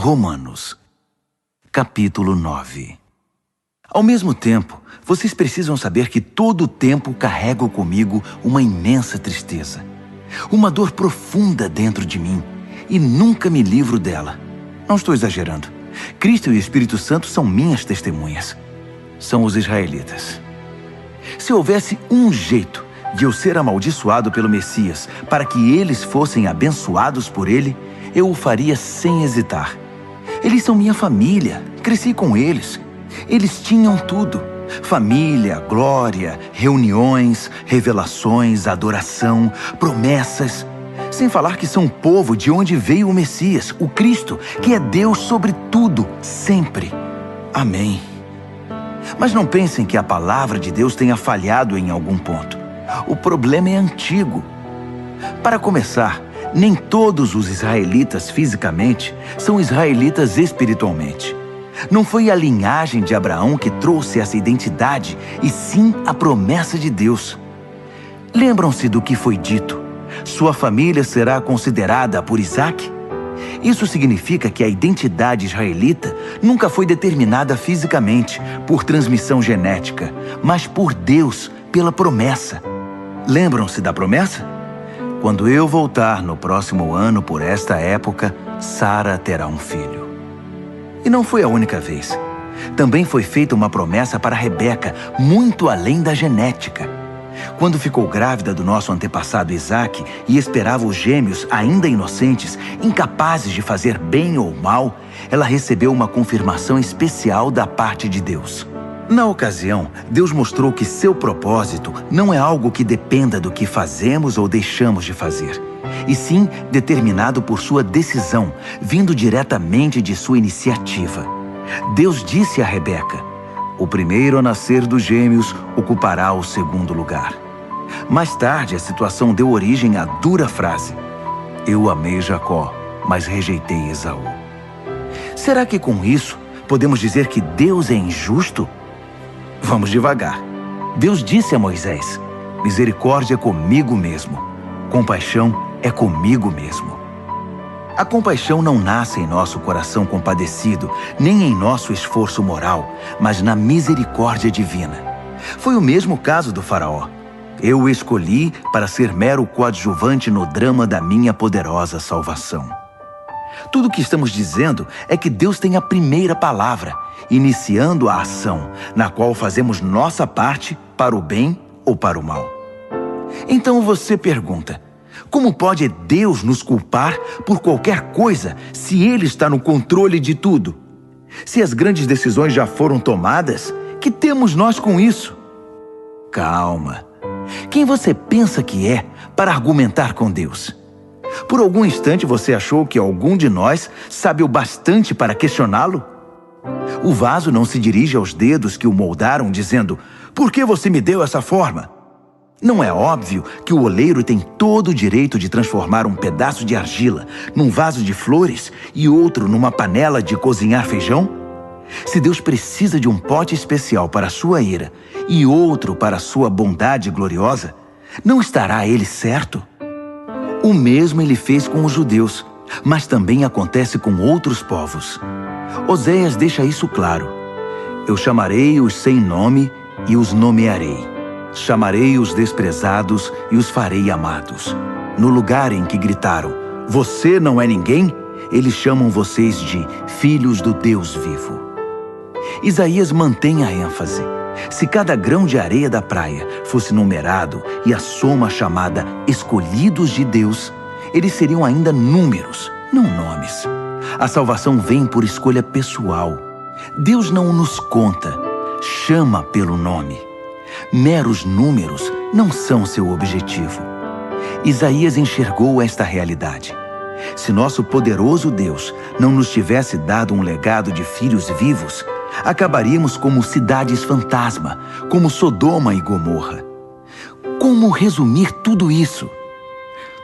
Romanos, capítulo 9. Ao mesmo tempo, vocês precisam saber que todo o tempo carrego comigo uma imensa tristeza, uma dor profunda dentro de mim, e nunca me livro dela. Não estou exagerando. Cristo e o Espírito Santo são minhas testemunhas. São os israelitas. Se houvesse um jeito de eu ser amaldiçoado pelo Messias para que eles fossem abençoados por ele, eu o faria sem hesitar. Eles são minha família, cresci com eles. Eles tinham tudo: família, glória, reuniões, revelações, adoração, promessas. Sem falar que são o povo de onde veio o Messias, o Cristo, que é Deus sobre tudo, sempre. Amém. Mas não pensem que a palavra de Deus tenha falhado em algum ponto. O problema é antigo. Para começar, nem todos os israelitas fisicamente são israelitas espiritualmente. Não foi a linhagem de Abraão que trouxe essa identidade, e sim a promessa de Deus. Lembram-se do que foi dito: sua família será considerada por Isaque? Isso significa que a identidade israelita nunca foi determinada fisicamente, por transmissão genética, mas por Deus, pela promessa. Lembram-se da promessa? Quando eu voltar no próximo ano por esta época, Sara terá um filho. E não foi a única vez. Também foi feita uma promessa para Rebeca, muito além da genética. Quando ficou grávida do nosso antepassado Isaque e esperava os gêmeos ainda inocentes, incapazes de fazer bem ou mal, ela recebeu uma confirmação especial da parte de Deus. Na ocasião, Deus mostrou que seu propósito não é algo que dependa do que fazemos ou deixamos de fazer, e sim determinado por sua decisão, vindo diretamente de sua iniciativa. Deus disse a Rebeca: o primeiro a nascer dos gêmeos ocupará o segundo lugar. Mais tarde, a situação deu origem à dura frase: eu amei Jacó, mas rejeitei Esaú. Será que com isso podemos dizer que Deus é injusto? Vamos devagar. Deus disse a Moisés: misericórdia é comigo mesmo, compaixão é comigo mesmo. A compaixão não nasce em nosso coração compadecido, nem em nosso esforço moral, mas na misericórdia divina. Foi o mesmo caso do faraó. Eu o escolhi para ser mero coadjuvante no drama da minha poderosa salvação. Tudo o que estamos dizendo é que Deus tem a primeira palavra, iniciando a ação, na qual fazemos nossa parte para o bem ou para o mal. Então você pergunta: como pode Deus nos culpar por qualquer coisa se Ele está no controle de tudo? Se as grandes decisões já foram tomadas, que temos nós com isso? Calma. Quem você pensa que é para argumentar com Deus? Por algum instante você achou que algum de nós sabe o bastante para questioná-lo? O vaso não se dirige aos dedos que o moldaram dizendo: por que você me deu essa forma? Não é óbvio que o oleiro tem todo o direito de transformar um pedaço de argila num vaso de flores e outro numa panela de cozinhar feijão? Se Deus precisa de um pote especial para a sua ira e outro para a sua bondade gloriosa, não estará Ele certo? O mesmo Ele fez com os judeus, mas também acontece com outros povos. Oséias deixa isso claro: eu chamarei os sem nome e os nomearei. Chamarei os desprezados e os farei amados. No lugar em que gritaram: você não é ninguém, eles chamam vocês de filhos do Deus vivo. Isaías mantém a ênfase. Se cada grão de areia da praia fosse numerado e a soma chamada escolhidos de Deus, eles seriam ainda números, não nomes. A salvação vem por escolha pessoal. Deus não nos conta, chama pelo nome. Meros números não são seu objetivo. Isaías enxergou esta realidade. Se nosso poderoso Deus não nos tivesse dado um legado de filhos vivos, acabaríamos como cidades fantasma, como Sodoma e Gomorra. Como resumir tudo isso?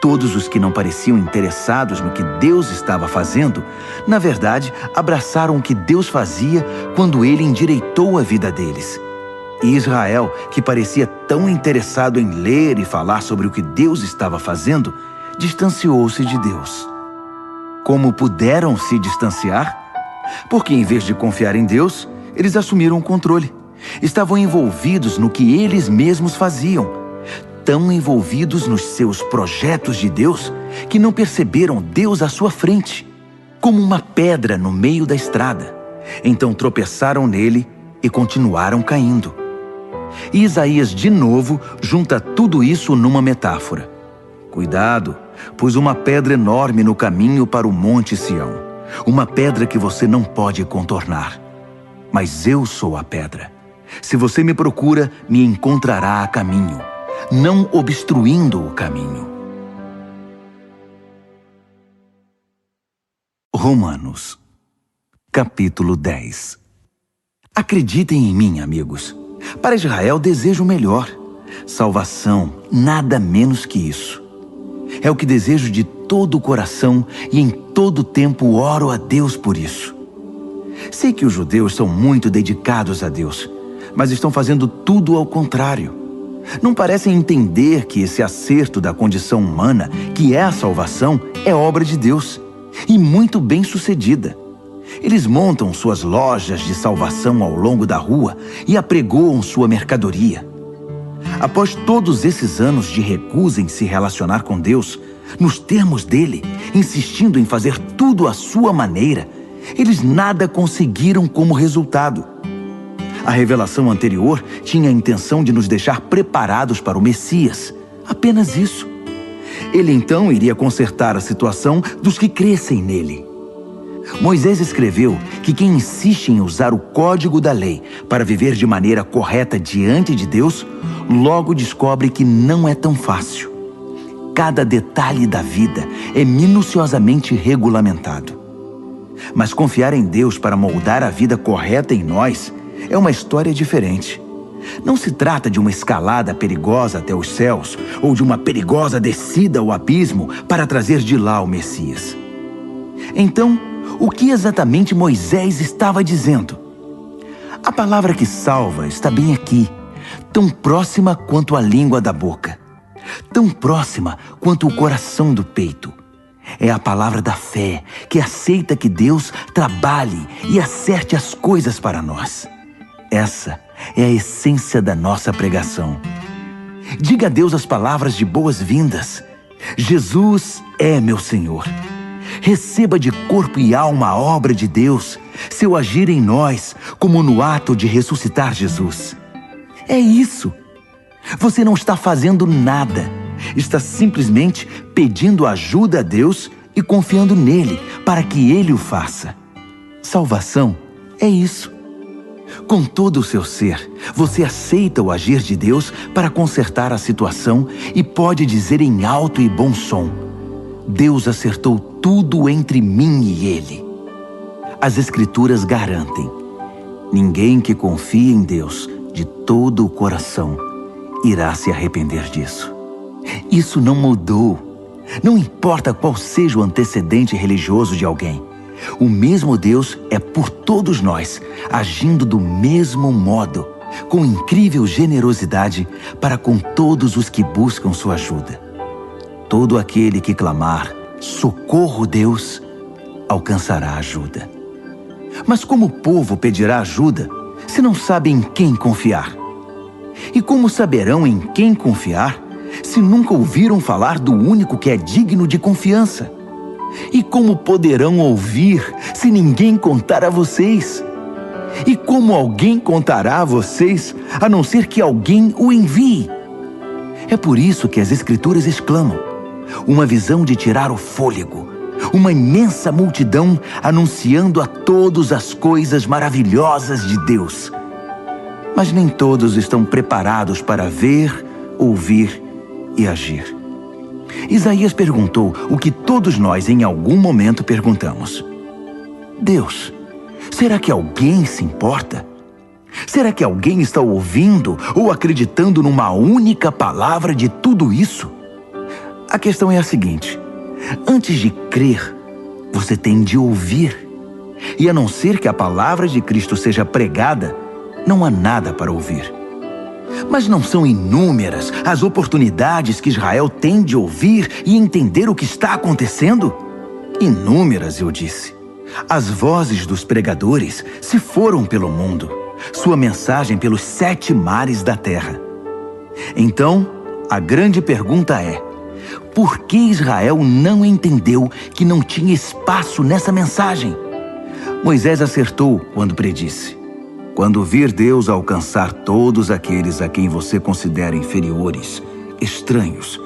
Todos os que não pareciam interessados no que Deus estava fazendo, na verdade, abraçaram o que Deus fazia quando Ele endireitou a vida deles. E Israel, que parecia tão interessado em ler e falar sobre o que Deus estava fazendo, distanciou-se de Deus. como puderam se distanciar? Porque em vez de confiar em Deus, eles assumiram o controle. Estavam envolvidos no que eles mesmos faziam. Tão envolvidos nos seus projetos de Deus que não perceberam Deus à sua frente, como uma pedra no meio da estrada. Então tropeçaram nele e continuaram caindo. E Isaías de novo junta tudo isso numa metáfora. Cuidado, pus uma pedra enorme no caminho para o Monte Sião, uma pedra que você não pode contornar. Mas eu sou a pedra. Se você me procura, me encontrará a caminho, não obstruindo o caminho. Romanos, capítulo 10. Acreditem em mim, amigos. Para Israel desejo o melhor. Salvação, nada menos que isso. É o que desejo de todo o coração e em todo tempo oro a Deus por isso. Sei que os judeus são muito dedicados a Deus, mas estão fazendo tudo ao contrário. Não parecem entender que esse acerto da condição humana, que é a salvação, é obra de Deus, e muito bem sucedida. Eles montam suas lojas de salvação ao longo da rua e apregoam sua mercadoria. Após todos esses anos de recusa em se relacionar com Deus, nos termos dele, insistindo em fazer tudo à sua maneira, eles nada conseguiram como resultado. A revelação anterior tinha a intenção de nos deixar preparados para o Messias, apenas isso. Ele então iria consertar a situação dos que crescem nele. Moisés escreveu que quem insiste em usar o código da lei para viver de maneira correta diante de Deus, logo descobre que não é tão fácil. Cada detalhe da vida é minuciosamente regulamentado. Mas confiar em Deus para moldar a vida correta em nós é uma história diferente. Não se trata de uma escalada perigosa até os céus ou de uma perigosa descida ao abismo para trazer de lá o Messias. Então, o que exatamente Moisés estava dizendo? A palavra que salva está bem aqui, tão próxima quanto a língua da boca, tão próxima quanto o coração do peito. É a palavra da fé, que aceita que Deus trabalhe e acerte as coisas para nós. Essa é a essência da nossa pregação. Diga a Deus as palavras de boas-vindas. Jesus é meu Senhor. Receba de corpo e alma a obra de Deus, seu agir em nós, como no ato de ressuscitar Jesus. É isso. Você não está fazendo nada. Está simplesmente pedindo ajuda a Deus e confiando nele para que ele o faça. Salvação é isso. Com todo o seu ser, você aceita o agir de Deus para consertar a situação e pode dizer em alto e bom som: Deus acertou tudo entre mim e ele. As Escrituras garantem: ninguém que confie em Deus de todo o coração irá se arrepender disso. Isso não mudou. Não importa qual seja o antecedente religioso de alguém. O mesmo Deus é por todos nós, agindo do mesmo modo, com incrível generosidade para com todos os que buscam sua ajuda. Todo aquele que clamar, socorro Deus, alcançará ajuda. Mas como o povo pedirá ajuda se não sabe em quem confiar? E como saberão em quem confiar se nunca ouviram falar do único que é digno de confiança? E como poderão ouvir se ninguém contar a vocês? E como alguém contará a vocês, a não ser que alguém o envie? É por isso que as Escrituras exclamam: uma visão de tirar o fôlego, uma imensa multidão anunciando a todos as coisas maravilhosas de Deus. Mas nem todos estão preparados para ver, ouvir e agir. Isaías perguntou o que todos nós em algum momento perguntamos: Deus, será que alguém se importa? Será que alguém está ouvindo ou acreditando numa única palavra de tudo isso? A questão é a seguinte: antes de crer, você tem de ouvir. E a não ser que a palavra de Cristo seja pregada, não há nada para ouvir. Mas não são inúmeras as oportunidades que Israel tem de ouvir e entender o que está acontecendo? Inúmeras, eu disse. As vozes dos pregadores se foram pelo mundo, sua mensagem pelos 7 mares da terra. Então, a grande pergunta é: por que Israel não entendeu que não tinha espaço nessa mensagem? Moisés acertou quando predisse: quando vir Deus alcançar todos aqueles a quem você considera inferiores, estranhos,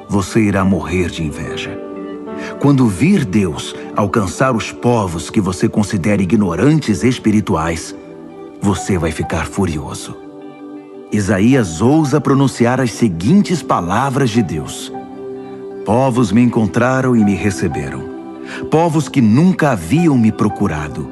você irá morrer de inveja. Quando vir Deus alcançar os povos que você considera ignorantes espirituais, você vai ficar furioso. Isaías ousa pronunciar as seguintes palavras de Deus: povos me encontraram e me receberam, povos que nunca haviam me procurado.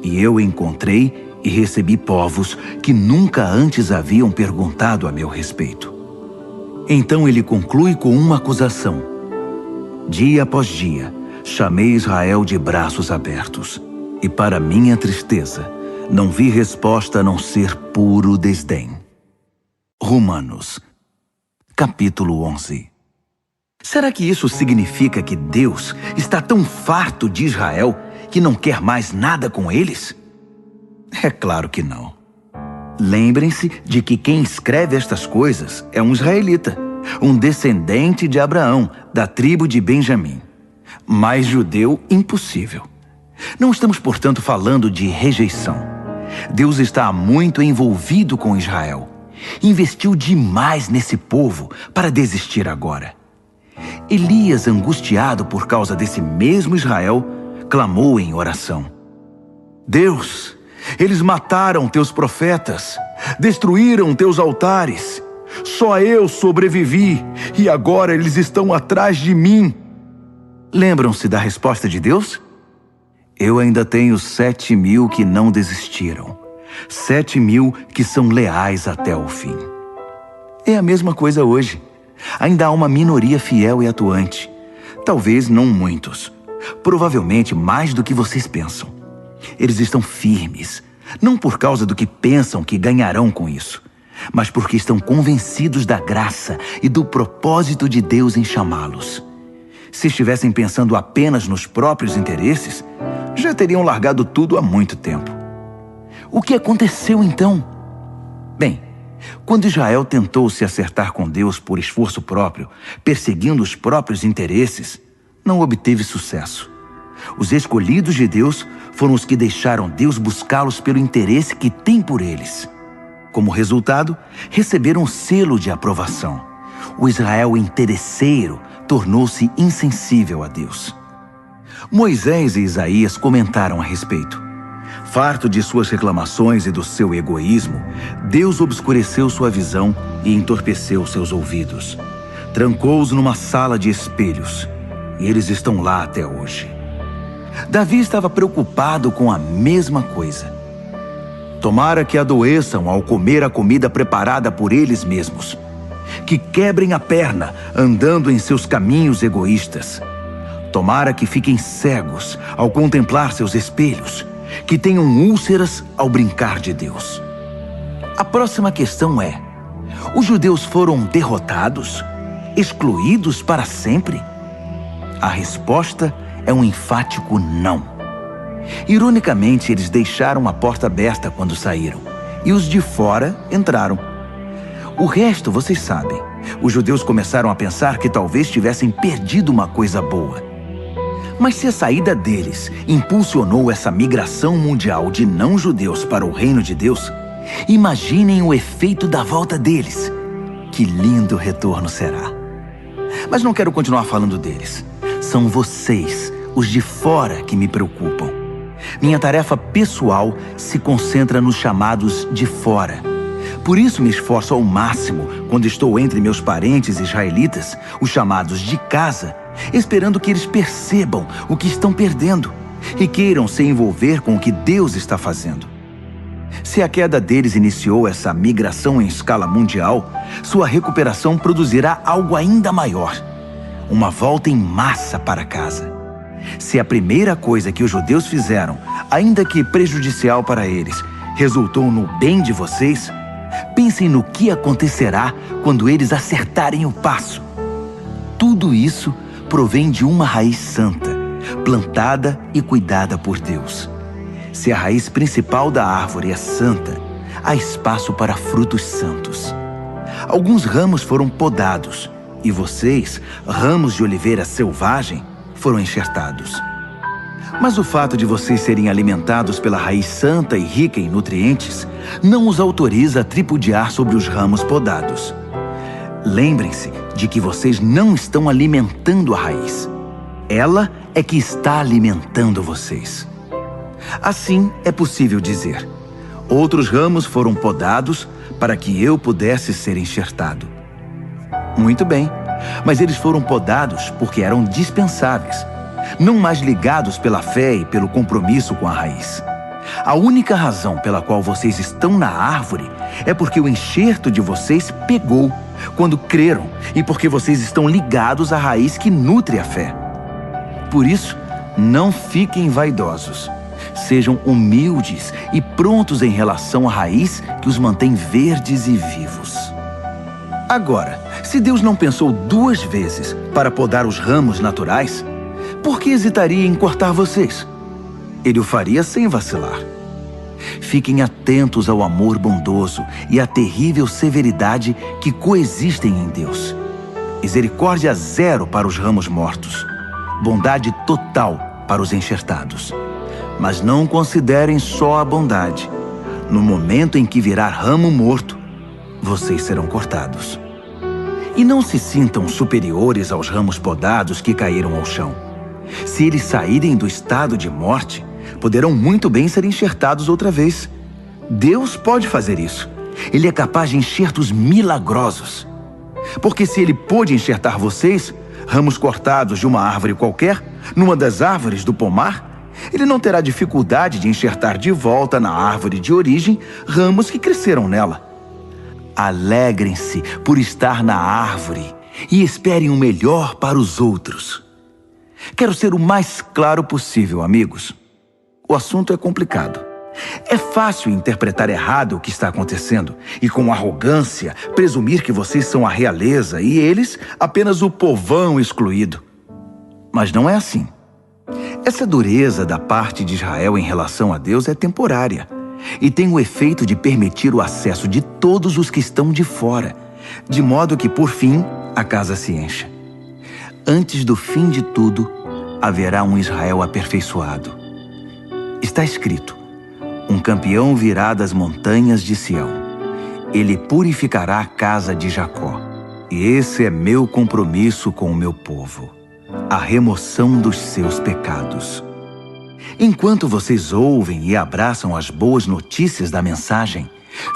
E eu encontrei e recebi povos que nunca antes haviam perguntado a meu respeito. Então ele conclui com uma acusação: dia após dia, chamei Israel de braços abertos, e para minha tristeza, não vi resposta a não ser puro desdém. Romanos, capítulo 11. Será que isso significa que Deus está tão farto de Israel que não quer mais nada com eles? É claro que não. Lembrem-se de que quem escreve estas coisas é um israelita, um descendente de Abraão, da tribo de Benjamim. Mais judeu, impossível. Não estamos, portanto, falando de rejeição. Deus está muito envolvido com Israel. Investiu demais nesse povo para desistir agora. Elias, angustiado por causa desse mesmo Israel, clamou em oração: Deus, eles mataram teus profetas, destruíram teus altares. Só eu sobrevivi e agora eles estão atrás de mim. Lembram-se da resposta de Deus? Eu ainda tenho 7.000 que não desistiram. 7.000 que são leais até o fim. É a mesma coisa hoje. Ainda há uma minoria fiel e atuante. Talvez não muitos. Provavelmente mais do que vocês pensam. Eles estão firmes, não por causa do que pensam que ganharão com isso, mas porque estão convencidos da graça e do propósito de Deus em chamá-los. Se estivessem pensando apenas nos próprios interesses, já teriam largado tudo há muito tempo. O que aconteceu então? Bem, quando Israel tentou se acertar com Deus por esforço próprio, perseguindo os próprios interesses, não obteve sucesso. Os escolhidos de Deus foram os que deixaram Deus buscá-los pelo interesse que tem por eles. Como resultado, receberam o selo de aprovação. O Israel interesseiro tornou-se insensível a Deus. Moisés e Isaías comentaram a respeito. Farto de suas reclamações e do seu egoísmo, Deus obscureceu sua visão e entorpeceu seus ouvidos. Trancou-os numa sala de espelhos, e eles estão lá até hoje. Davi estava preocupado com a mesma coisa. Tomara que adoeçam ao comer a comida preparada por eles mesmos, que quebrem a perna andando em seus caminhos egoístas. Tomara que fiquem cegos ao contemplar seus espelhos, que tenham úlceras ao brincar de Deus. A próxima questão é: os judeus foram derrotados, excluídos para sempre? A resposta é um enfático não. Ironicamente, eles deixaram a porta aberta quando saíram, e os de fora entraram. O resto, vocês sabem. Os judeus começaram a pensar que talvez tivessem perdido uma coisa boa. Mas se a saída deles impulsionou essa migração mundial de não-judeus para o reino de Deus, imaginem o efeito da volta deles. Que lindo retorno será! Mas não quero continuar falando deles. São vocês, os de fora, que me preocupam. Minha tarefa pessoal se concentra nos chamados de fora. Por isso me esforço ao máximo quando estou entre meus parentes israelitas, os chamados de casa, esperando que eles percebam o que estão perdendo e queiram se envolver com o que Deus está fazendo. Se a queda deles iniciou essa migração em escala mundial, sua recuperação produzirá algo ainda maior: uma volta em massa para casa. Se a primeira coisa que os judeus fizeram, ainda que prejudicial para eles, resultou no bem de vocês, pensem no que acontecerá quando eles acertarem o passo. Tudo isso provém de uma raiz santa, plantada e cuidada por Deus. Se a raiz principal da árvore é santa, há espaço para frutos santos. Alguns ramos foram podados, e vocês, ramos de oliveira selvagem, foram enxertados. Mas o fato de vocês serem alimentados pela raiz santa e rica em nutrientes não os autoriza a tripudiar sobre os ramos podados. Lembrem-se de que vocês não estão alimentando a raiz. Ela é que está alimentando vocês. Assim é possível dizer: outros ramos foram podados para que eu pudesse ser enxertado. Muito bem, mas eles foram podados porque eram dispensáveis, não mais ligados pela fé e pelo compromisso com a raiz. A única razão pela qual vocês estão na árvore é porque o enxerto de vocês pegou quando creram e porque vocês estão ligados à raiz que nutre a fé. Por isso, não fiquem vaidosos. Sejam humildes e prontos em relação à raiz que os mantém verdes e vivos. Agora, se Deus não pensou 2 vezes para podar os ramos naturais, por que hesitaria em cortar vocês? Ele o faria sem vacilar. Fiquem atentos ao amor bondoso e à terrível severidade que coexistem em Deus. Misericórdia zero para os ramos mortos, bondade total para os enxertados. Mas não considerem só a bondade. No momento em que virar ramo morto, vocês serão cortados. E não se sintam superiores aos ramos podados que caíram ao chão. Se eles saírem do estado de morte, poderão muito bem ser enxertados outra vez. Deus pode fazer isso. Ele é capaz de enxertos milagrosos. Porque se ele pôde enxertar vocês, ramos cortados de uma árvore qualquer, numa das árvores do pomar, ele não terá dificuldade de enxertar de volta na árvore de origem ramos que cresceram nela. Alegrem-se por estar na árvore e esperem o melhor para os outros. Quero ser o mais claro possível, amigos. O assunto é complicado. É fácil interpretar errado o que está acontecendo e, com arrogância, presumir que vocês são a realeza e eles apenas o povão excluído. Mas não é assim. Essa dureza da parte de Israel em relação a Deus é temporária e tem o efeito de permitir o acesso de todos os que estão de fora, de modo que, por fim, a casa se encha. Antes do fim de tudo, haverá um Israel aperfeiçoado. Está escrito: um campeão virá das montanhas de Sião. Ele purificará a casa de Jacó. E esse é meu compromisso com o meu povo: a remoção dos seus pecados. Enquanto vocês ouvem e abraçam as boas notícias da mensagem,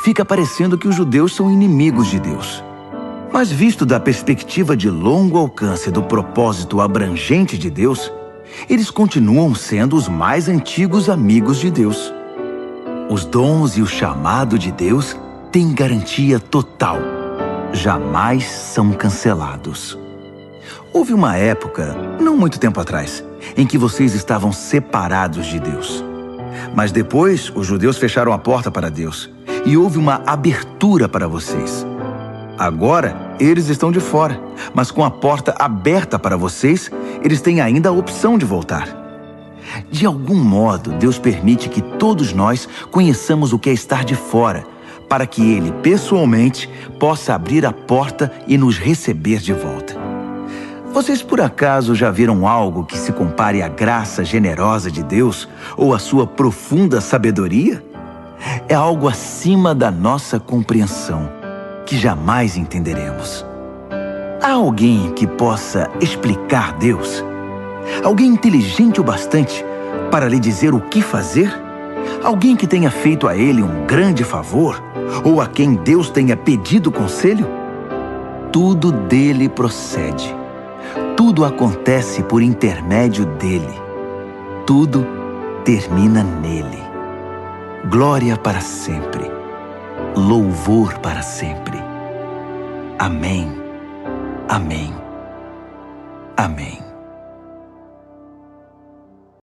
fica parecendo que os judeus são inimigos de Deus. Mas visto da perspectiva de longo alcance do propósito abrangente de Deus, eles continuam sendo os mais antigos amigos de Deus. Os dons e o chamado de Deus têm garantia total. Jamais são cancelados. Houve uma época, não muito tempo atrás, em que vocês estavam separados de Deus. Mas depois, os judeus fecharam a porta para Deus e houve uma abertura para vocês. Agora, eles estão de fora, mas com a porta aberta para vocês, eles têm ainda a opção de voltar. De algum modo, Deus permite que todos nós conheçamos o que é estar de fora, para que Ele, pessoalmente, possa abrir a porta e nos receber de volta. Vocês, por acaso, já viram algo que se compare à graça generosa de Deus ou à sua profunda sabedoria? É algo acima da nossa compreensão, que jamais entenderemos. Há alguém que possa explicar Deus? Alguém inteligente o bastante para lhe dizer o que fazer? Alguém que tenha feito a ele um grande favor? Ou a quem Deus tenha pedido conselho? Tudo dele procede. Tudo acontece por intermédio dele. Tudo termina nele. Glória para sempre. Louvor para sempre. Amém. Amém. Amém.